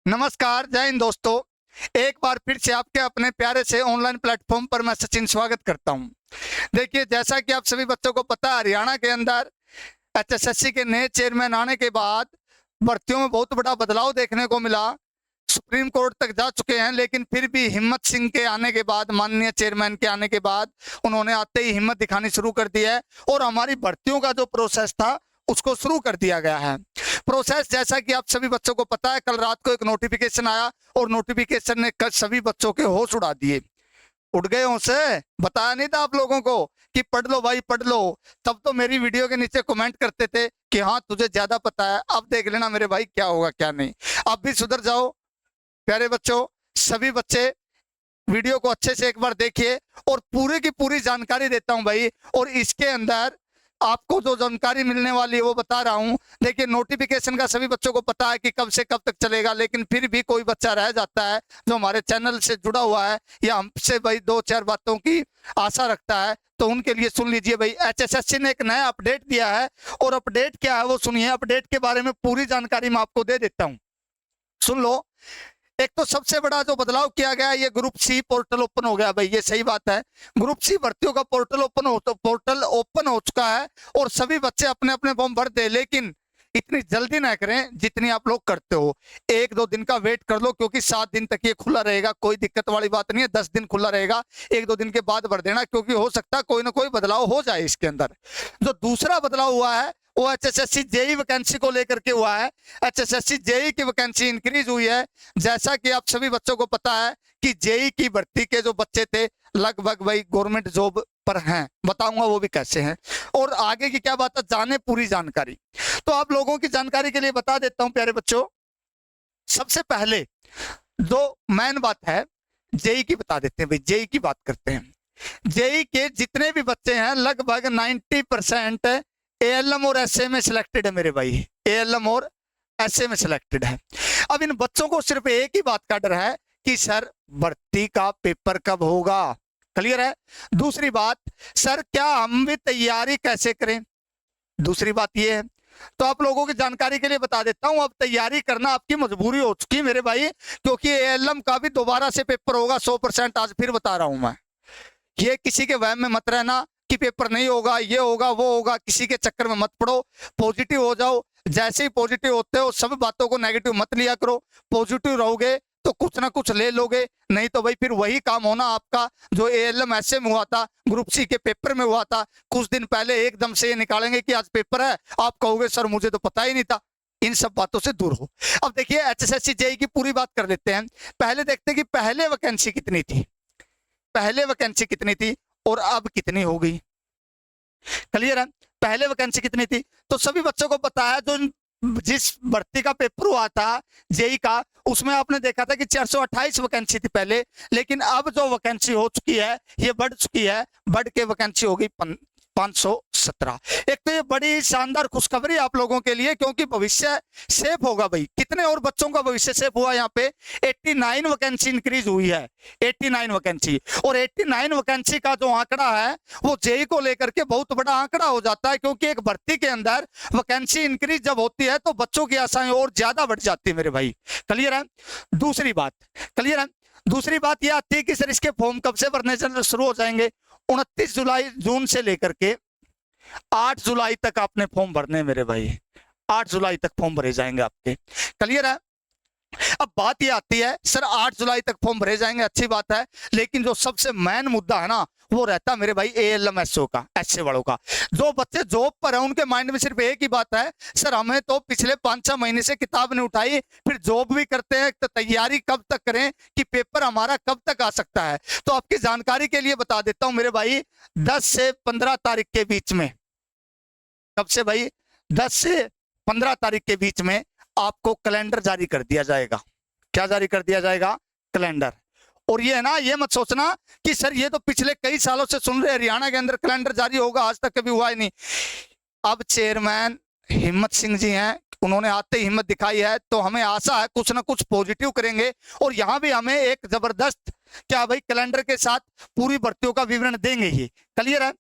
नमस्कार, जय हिंद दोस्तों। एक बार फिर से आपके अपने प्यारे से ऑनलाइन प्लेटफॉर्म पर मैं सचिन स्वागत करता हूं। देखिए, जैसा कि आप सभी बच्चों को पता है, हरियाणा के अंदर एचएसएससी के नए चेयरमैन आने के बाद भर्तियों में बहुत बड़ा बदलाव देखने को मिला। सुप्रीम कोर्ट तक जा चुके हैं, लेकिन फिर भी हिम्मत सिंह के आने के बाद, माननीय चेयरमैन के आने के बाद, उन्होंने आते ही हिम्मत दिखानी शुरू कर दी है और हमारी भर्तियों का जो प्रोसेस था उसको शुरू कर दिया गया है। प्रोसेस जैसा कि आप सभी बच्चों को पता है, कल रात को एक नोटिफिकेशन आया और नोटिफिकेशन ने कल सभी बच्चों के होश उड़ा दिए। उड़ गए होश से, बताया नहीं था आप लोगों को कि पढ़ लो भाई पढ़ लो। तब तो मेरी वीडियो के नीचे कमेंट करते थे कि हाँ तुझे ज्यादा पता है। अब देख लेना मेरे भाई क्या होगा क्या नहीं। अब भी सुधर जाओ प्यारे बच्चों। सभी बच्चे वीडियो को अच्छे से एक बार देखिए और पूरी की पूरी जानकारी देता हूं भाई। और इसके अंदर आपको जो जानकारी मिलने वाली है वो बता रहा हूं। देखिए, नोटिफिकेशन का सभी बच्चों को पता है कि कब से कब तक चलेगा, लेकिन फिर भी कोई बच्चा रह जाता है जो हमारे चैनल से जुड़ा हुआ है या हमसे भाई दो चार बातों की आशा रखता है, तो उनके लिए सुन लीजिए भाई। एचएसएससी ने एक नया अपडेट दिया है और अपडेट क्या है वो सुनिए। अपडेट के बारे में पूरी जानकारी मैं आपको दे देता हूँ, सुन लो। एक तो सबसे बड़ा जो बदलाव किया गया, ये ग्रुप सी पोर्टल ओपन हो गया भाई, ये सही बात है। ग्रुप सी भर्तियों का पोर्टल ओपन हो चुका है और सभी बच्चे अपने अपने फॉर्म भर दे, लेकिन इतनी जल्दी ना करें जितनी आप लोग करते हो। एक दो दिन का वेट कर लो, क्योंकि 7 दिन तक ये खुला रहेगा। कोई दिक्कत वाली बात नहीं है, 10 दिन खुला रहेगा। एक दो दिन के बाद भर देना, क्योंकि हो सकता है कोई ना कोई बदलाव हो जाए इसके अंदर। जो दूसरा बदलाव हुआ है वो एचएसएससी जेई वैकेंसी को लेकर के हुआ है। एचएसएससी जेई की वैकेंसी इंक्रीज हुई है। जैसा कि आप सभी बच्चों को पता है कि जेई की भर्ती के जो बच्चे थे लगभग वही गवर्नमेंट जॉब पर हैं। बताऊंगा वो भी कैसे हैं और आगे की क्या बात है, जाने पूरी जानकारी। तो आप लोगों की जानकारी के लिए बता देता हूं प्यारे बच्चों। सबसे पहले जो मेन बात है जेई की बता देते हैं भाई। जेई की बात करते हैं। जेई के जितने भी बच्चे हैं लगभग 90% एएलएम और एसए में सिलेक्टेड है मेरे भाई। एएलएम और एसए में सिलेक्टेड है। अब इन बच्चों को सिर्फ एक ही बात का डर है कि सर भर्ती का पेपर कब होगा। क्लियर है। दूसरी बात, सर क्या हम भी तैयारी कैसे करें, दूसरी बात ये है। तो आप लोगों की जानकारी के लिए बता देता हूं, अब तैयारी करना आपकी मजबूरी हो चुकी मेरे भाई, क्योंकि एएलएम का भी दोबारा से पेपर होगा 100%। आज फिर बता रहा हूं मैं, ये किसी के वहम में मत रहना कि पेपर नहीं होगा, ये होगा वो होगा। किसी के चक्कर में मत पड़ो, पॉजिटिव हो जाओ। जैसे ही पॉजिटिव होते हो सब बातों को नेगेटिव मत लिया करो। पॉजिटिव रहोगे तो कुछ ना कुछ ले लोगे, नहीं तो भाई फिर वही काम होना आपका जो एएलएम ऐसे में हुआ था, ग्रुप सी के पेपर में हुआ था। कुछ दिन पहले एकदम से ये निकालेंगे कि आज पेपर है, आप कहोगे सर मुझे तो पता ही नहीं था। इन सब बातों से दूर हो। अब देखिए, एचएसएससी जेई की पूरी बात कर देते हैं। पहले देखते हैं कि पहले वैकेंसी कितनी थी, पहले वैकेंसी कितनी थी और अब कितनी हो गई। क्लियर है। पहले वैकेंसी कितनी थी तो सभी बच्चों को पता है। जो जिस भर्ती का पेपर हुआ था जेई का, उसमें आपने देखा था कि 428 वैकेंसी थी पहले, लेकिन अब जो वैकेंसी हो चुकी है ये बढ़ चुकी है। बढ़ के वैकेंसी हो गई 517। एक तो ये बड़ी शानदार खुशखबरी आप लोगों के लिए, क्योंकि भविष्य सेफ होगा भाई। कितने और बच्चों का भविष्य सेफ हुआ यहाँ पे। 89 वैकेंसी इंक्रीज हुई है, 89 वैकेंसी। और 89 वैकेंसी का जो आंकड़ा है वो जेई को लेकर के बहुत बड़ा आंकड़ा हो जाता है, क्योंकि एक भर्ती के अंदर वैकेंसी इंक्रीज जब होती है तो बच्चों की आशाएं और ज्यादा बढ़ जाती है मेरे भाई। क्लियर है। दूसरी बात, क्लियर है। दूसरी बात यह आती है कि सर इसके फॉर्म कब से भरने शुरू हो जाएंगे। 29 जून से लेकर के 8 जुलाई तक आपने फॉर्म भरने मेरे भाई। 8 जुलाई तक फॉर्म भरे जाएंगे आपके। क्लियर है। अब बात ये आती है सर 8 जुलाई तक फॉर्म भरे जाएंगे, अच्छी बात है, लेकिन जो सबसे मेन मुद्दा है ना वो रहता है मेरे भाई एएलएम एसओ का, एसए वालों का। जो बच्चे जॉब पर है उनके माइंड में सिर्फ एक ही बात है, सर हमें तो पिछले 5-6 महीने से किताब नहीं उठाई, फिर जॉब भी करते हैं, तो तैयारी कब तक करें कि पेपर हमारा कब तक आ सकता है। तो आपकी जानकारी के लिए बता देता हूं मेरे भाई, 10 से 15 तारीख के बीच में, कब से भाई 10 से 15 तारीख के बीच में आपको कैलेंडर जारी कर दिया जाएगा। क्या जारी कर दिया जाएगा? कैलेंडर। और ये है ना, ये मत सोचना कि सर ये तो पिछले कई सालों से सुन रहे हरियाणा के अंदर कैलेंडर जारी होगा, आज तक कभी हुआ ही नहीं। अब चेयरमैन हिम्मत सिंह जी हैं, उन्होंने आते ही हिम्मत दिखाई है, तो हमें आशा है कुछ ना कुछ पॉजिटिव करेंगे। और यहाँ भी हमें एक जबरदस्त क्या भाई कैलेंडर के साथ पूरी भर्तियों का विवरण देंगे ही। क्लियर है।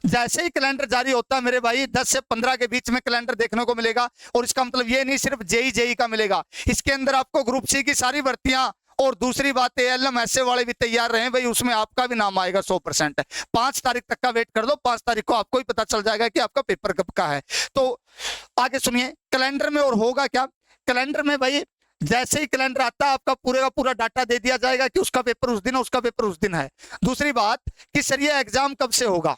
जैसे ही कैलेंडर जारी होता है मेरे भाई 10 से 15 के बीच में कैलेंडर देखने को मिलेगा। और इसका मतलब ये नहीं सिर्फ जेई का मिलेगा, इसके अंदर आपको ग्रुप सी की सारी भर्तियां और दूसरी बात एएलएम ऐसे वाले भी तैयार रहे भाई, उसमें आपका भी नाम आएगा 100%। 5 तारीख तक का वेट कर दो, 5 तारीख को आपको ही पता चल जाएगा कि आपका पेपर कब का है। तो आगे सुनिए कैलेंडर में और होगा क्या। कैलेंडर में भाई जैसे ही कैलेंडर आता है आपका पूरे का पूरा डाटा दे दिया जाएगा कि उसका पेपर उस दिन है, उसका पेपर उस दिन है। दूसरी बात कि सर ये एग्जाम कब से होगा,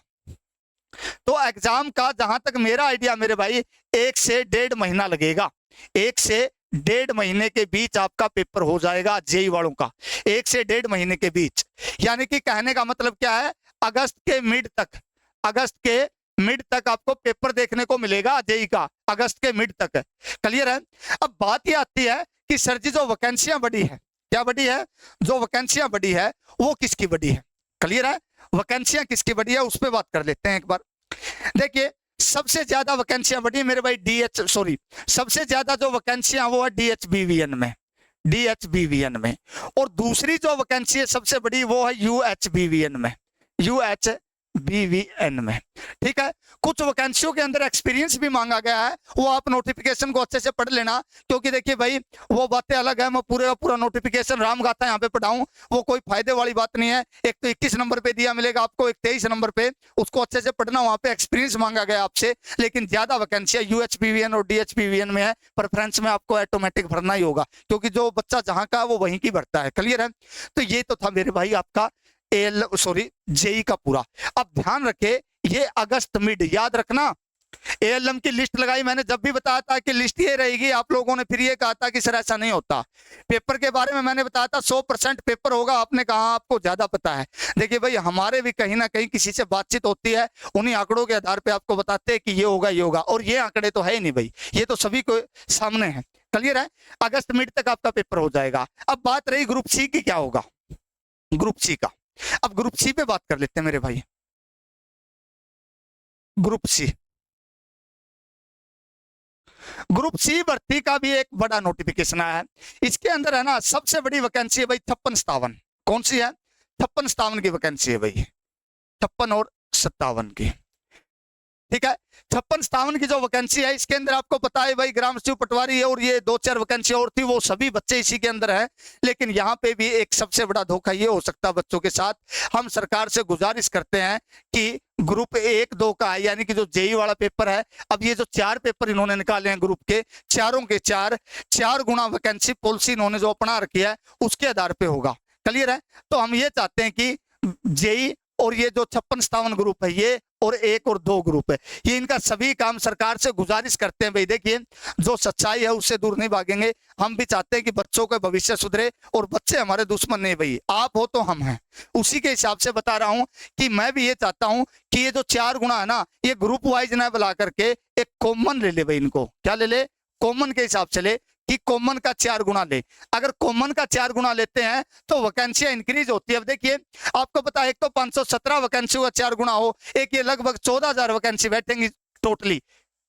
तो एग्जाम का जहां तक मेरा आइडिया मेरे भाई 1 से 1.5 महीना लगेगा। 1 से 1.5 महीने के बीच आपका पेपर हो जाएगा जेई वालों का, 1 से 1.5 महीने के बीच। यानी कि कहने का मतलब क्या है, अगस्त के मिड तक आपको पेपर देखने को मिलेगा जेई का, अगस्त के मिड तक। क्लियर है। अब बात यह आती है कि सर जी जो वैकेंसियां बढ़ी है, क्या बढ़ी है, जो वैकेंसियां बढ़ी है वो किसकी बढ़ी है। क्लियर है। वैकेंसियां किसकी बढ़ी है उस पर बात कर लेते हैं एक बार। देखिए सबसे ज्यादा वैकेंसियां बढ़ी मेरे भाई सबसे ज्यादा जो वैकेंसियां वो है डीएचबीवीएन में। और दूसरी जो वैकेंसी है सबसे बड़ी वो है यूएचबीवीएन में। ठीक है। कुछ वैकेंसियों के अंदर एक्सपीरियंस भी मांगा गया है, वो आप नोटिफिकेशन को अच्छे से पढ़ लेना, क्योंकि देखिए भाई वो बातें अलग है। मैं पूरे का पूरा नोटिफिकेशन राम गाथा यहाँ पे पढ़ाऊं वो कोई फायदे वाली बात नहीं है। एक तो 21 नंबर पे दिया मिलेगा आपको, एक 23 नंबर पे, उसको अच्छे से पढ़ना। वहां पे एक्सपीरियंस मांगा गया आपसे, लेकिन ज्यादा वैकेंसियां यूएचबीवीएन और डीएचबीवीएन में है। प्रेफरेंस में आपको ऑटोमेटिक भरना ही होगा, क्योंकि जो बच्चा जहां का है वो वहीं की भरता है। क्लियर है। तो ये तो था मेरे भाई आपका जेई का पूरा। अब ध्यान रखे ये अगस्त मिड, याद रखना एएलएम की लिस्ट लगाई मैंने, जब भी बताया था कि लिस्ट ये रहेगी, आप लोगों ने फिर ये कहा था कि सर ऐसा नहीं होता। पेपर के बारे में मैंने बताया था 100% पेपर होगा, आपने कहा आपको ज्यादा पता है। देखिए भाई हमारे भी कहीं ना कहीं किसी से बातचीत होती है, उन्हीं आंकड़ों के आधार पे आपको बताते हैं कि ये होगा, और ये आंकड़े तो है ही नहीं भाई, ये तो सभी को सामने है। क्लियर है। अगस्त मिड तक आपका पेपर हो जाएगा। अब बात रही ग्रुप सी की, क्या होगा ग्रुप सी का। अब ग्रुप सी पे बात कर लेते हैं मेरे भाई। ग्रुप सी भर्ती का भी एक बड़ा नोटिफिकेशन आया है। इसके अंदर है ना सबसे बड़ी वैकेंसी है भाई 56-57। कौन सी है, 56-57 की वैकेंसी है भाई, 56 और 57 की। ठीक है। 56-57 की जो वैकेंसी है इसके अंदर आपको पता है भाई ग्राम सचिव पटवारी है, और ये 2-4 वैकेंसी और थी, वो सभी बच्चे इसी के अंदर है। लेकिन यहाँ पे भी एक सबसे बड़ा धोखा ये हो सकता है बच्चों के साथ। हम सरकार से गुजारिश करते हैं कि ग्रुप 1-2 का है, यानी कि जो जेई वाला पेपर है, अब ये जो 4 पेपर इन्होंने निकाले हैं ग्रुप के, चारों के 4 गुना वैकेंसी पॉलिसी इन्होंने जो अपना रखी है उसके आधार पे होगा। क्लियर है। तो हम ये चाहते हैं कि जेई और ये जो 56-57 ग्रुप है, ये और 1 और 2 ग्रुप है, ये इनका सभी काम सरकार से गुजारिश करते हैं भाई। देखिए जो सच्चाई है उससे दूर नहीं भागेंगे। हम भी चाहते हैं कि बच्चों का भविष्य सुधरे, और बच्चे हमारे दुश्मन नहीं भाई, आप हो तो हम हैं, उसी के हिसाब से बता रहा हूं कि मैं भी ये चाहता हूं कि ये जो 4 गुना है ना, ये ग्रुप वाइज ना बुला करके एक कॉमन ले ले भाई। इनको क्या ले ले, कॉमन के हिसाब से ले, कि कॉमन का 4 गुना ले। अगर कॉमन का 4 गुना लेते हैं तो वैकेंसियां इंक्रीज होती है। अब देखिए आपको पता है, एक तो 517 वैकेंसी का 4 गुना हो, एक ये लगभग 14,000 वैकेंसी बैठेंगी टोटली,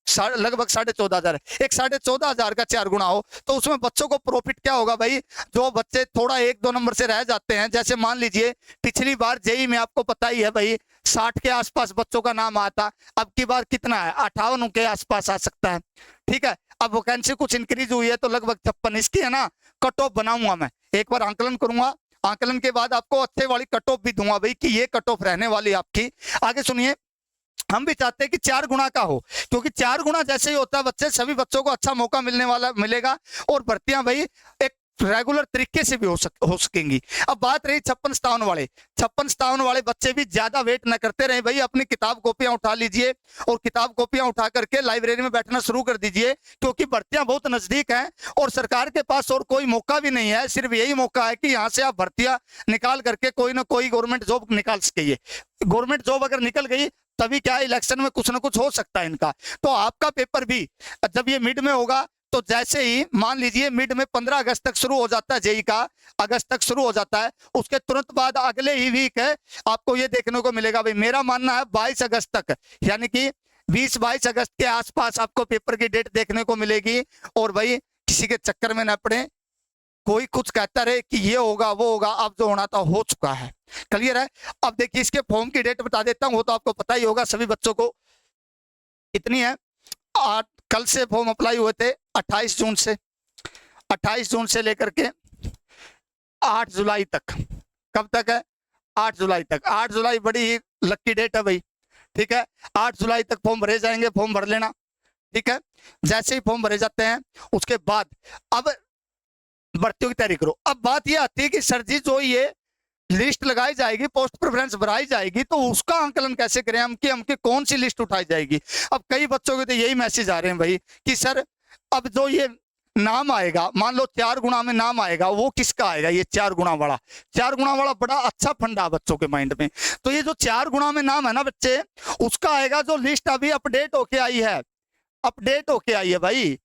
लगभग 14,500। एक 14,500 का 4 गुना हो तो उसमें बच्चों को प्रॉफिट क्या होगा भाई। जो बच्चे थोड़ा 1-2 नंबर से रह जाते हैं, जैसे मान लीजिए पिछली बार जेई में आपको पता ही है भाई 60 के आसपास बच्चों का नाम आता, अब की बार कितना है 58 के आसपास आ सकता है। ठीक है। अब वैकेंसी कुछ इंक्रीज हुई है तो लगभग 56। इसकी है ना कट ऑफ बनाऊंगा मैं, एक बार आंकलन करूंगा, आंकलन के बाद आपको अच्छे वाली कट ऑफ भी दूंगा भाई कि ये कट ऑफ रहने वाली आपकी। आगे सुनिए, हम भी चाहते हैं कि 4 गुना का हो, क्योंकि 4 गुना जैसे ही होता है बच्चे सभी बच्चों को अच्छा मौका मिलेगा, और भर्तियां भाई एक रेगुलर तरीके से भी हो सकेंगी। अब बात रही 56-57 वाले बच्चे भी ज्यादा वेट न करते रहे भाई, अपनी किताब कॉपियां उठा लीजिए और किताब कॉपियां उठा करके लाइब्रेरी में बैठना शुरू कर दीजिए, क्योंकि भर्तियां बहुत नजदीक हैं और सरकार के पास और कोई मौका भी नहीं है। सिर्फ यही मौका है कि यहाँ से आप भर्तियां निकाल करके कोई ना कोई गवर्नमेंट जॉब निकाल सके। गवर्नमेंट जॉब अगर निकल गई तभी क्या इलेक्शन में कुछ ना कुछ हो सकता है इनका। तो आपका पेपर भी जब ये मिड में होगा, तो जैसे ही मान लीजिए मिड में 15 अगस्त तक शुरू हो जाता है जेई का, अगस्त तक शुरू हो जाता है, उसके तुरंत बाद अगले ही वीक है आपको ये देखने को मिलेगा भाई। मेरा मानना है 22 अगस्त तक, यानी कि 20-22 अगस्त के आसपास आपको पेपर की डेट देखने को मिलेगी। और भाई किसी के चक्कर में न पड़े, कोई कुछ कहता रहे कि ये होगा वो होगा, अब जो होना था हो चुका है। क्लियर है। अब देखिए इसके फॉर्म की डेट बता देता हूँ, वो तो आपको पता ही होगा सभी बच्चों को, इतनी है। कल से फॉर्म अप्लाई हुए थे 28 जून से, 28 जून से लेकर के 8 जुलाई तक। कब तक है? 8 जुलाई तक। 8 जुलाई बड़ी ही लक्की डेट है भाई, ठीक है। 8 जुलाई तक फॉर्म भरे जाएंगे, फॉर्म भर लेना, ठीक है। जैसे ही फॉर्म भरे जाते हैं उसके बाद अब भर्तियों की तैयारी करो। अब बात यह आती है कि सर जी जो ये लिस्ट लगाई जाएगी, पोस्ट प्रेफरेंस भराई जाएगी, तो उसका आंकलन कैसे करें हम कि हमकी कौन सी लिस्ट उठाई जाएगी। अब कई बच्चों के तो यही मैसेज आ रहे हैं भाई कि सर अब जो ये नाम आएगा, मान लो 4 गुणा में नाम आएगा, वो किसका आएगा? ये 4 गुणा वाला। 4 गुणा वाला बड़ा अच्छा फंडा बच्चों के माइंड में। तो ये जो 4 गुणा में नाम है ना बच्चे, उसका आएगा जो लिस्ट अभी अपडेट होके आई है, अपडेट होके आई है भाई।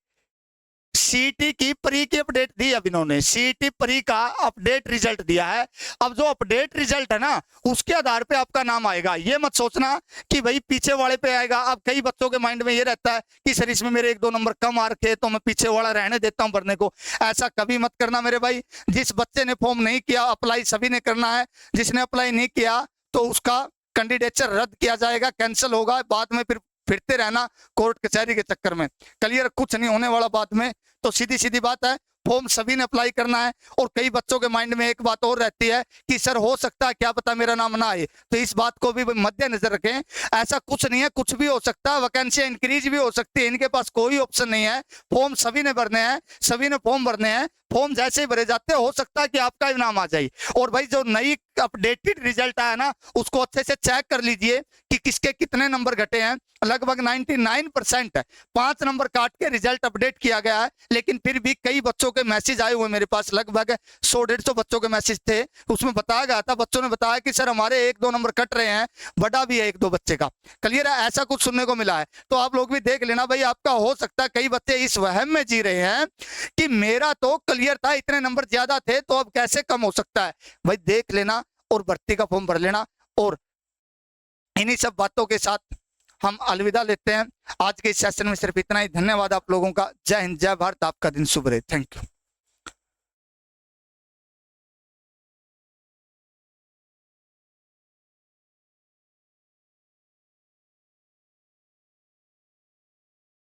सीटी की प्री की अपडेट दी अब इन्होंने, सीटी प्री का अपडेट रिजल्ट दिया है। अब जो अपडेट रिजल्ट है ना, उसके आधार पे आपका नाम आएगा। ये मत सोचना कि भाई पीछे वाले पे आएगा। अब कई बच्चों के माइंड में ये रहता है कि सर इसमें मेरे 1-2 नंबर कम आ रखे तो मैं पीछे वाला रहने देता हूं भरने को। ऐसा कभी मत करना मेरे भाई। जिस बच्चे ने फॉर्म नहीं किया, अप्लाई सभी ने करना है। जिसने अप्लाई नहीं किया तो उसका कैंडिडेचर रद्द किया जाएगा, कैंसिल होगा। बाद में फिर फिरते रहना कोर्ट कचहरी के चक्कर में। क्लियर, कुछ नहीं होने वाला बाद में। तो सीधी सीधी बात है, फॉर्म सभी ने अप्लाई करना है। और कई बच्चों के माइंड में एक बात और रहती है कि सर हो सकता है क्या पता मेरा नाम ना आए, तो इस बात को भी मद्देनजर रखें। ऐसा कुछ नहीं है, कुछ भी हो सकता है, वैकेंसियां इंक्रीज भी हो सकती है। इनके पास कोई ऑप्शन नहीं है। फॉर्म सभी ने भरने हैं, सभी ने फॉर्म भरने हैं। फॉर्म जैसे ही भरे जाते हैं हो सकता है कि आपका भी नाम आ जाए। और भाई जो नई अपडेटेड रिजल्ट आया ना, उसको अच्छे से चेक कर लीजिए कि किसके कितने नंबर घटे हैं। लगभग 99% है, 5 नंबर काट के रिजल्ट अपडेट किया गया है। लेकिन फिर भी कई बच्चों के मैसेज आए हुए मेरे पास, लगभग 100-150 बच्चों के मैसेज थे। उसमें बताया गया था, बच्चों ने बताया कि सर हमारे 1-2 नंबर कट रहे हैं, बड़ा भी है 1-2 बच्चे का। क्लियर है, ऐसा कुछ सुनने को मिला है। तो आप लोग भी देख लेना भाई, आपका हो सकता है कई बच्चे इस वहम में जी रहे हैं कि मेरा तो क्लियर था, इतने नंबर ज्यादा थे, तो अब कैसे कम हो सकता है। भाई देख लेना और भर्ती का फॉर्म भर लेना। और इन्हीं सब बातों के साथ हम अलविदा लेते हैं। आज के इस सेशन में सिर्फ इतना ही। धन्यवाद आप लोगों का। जय हिंद, जय भारत। आपका दिन शुभ रहे। Thank you.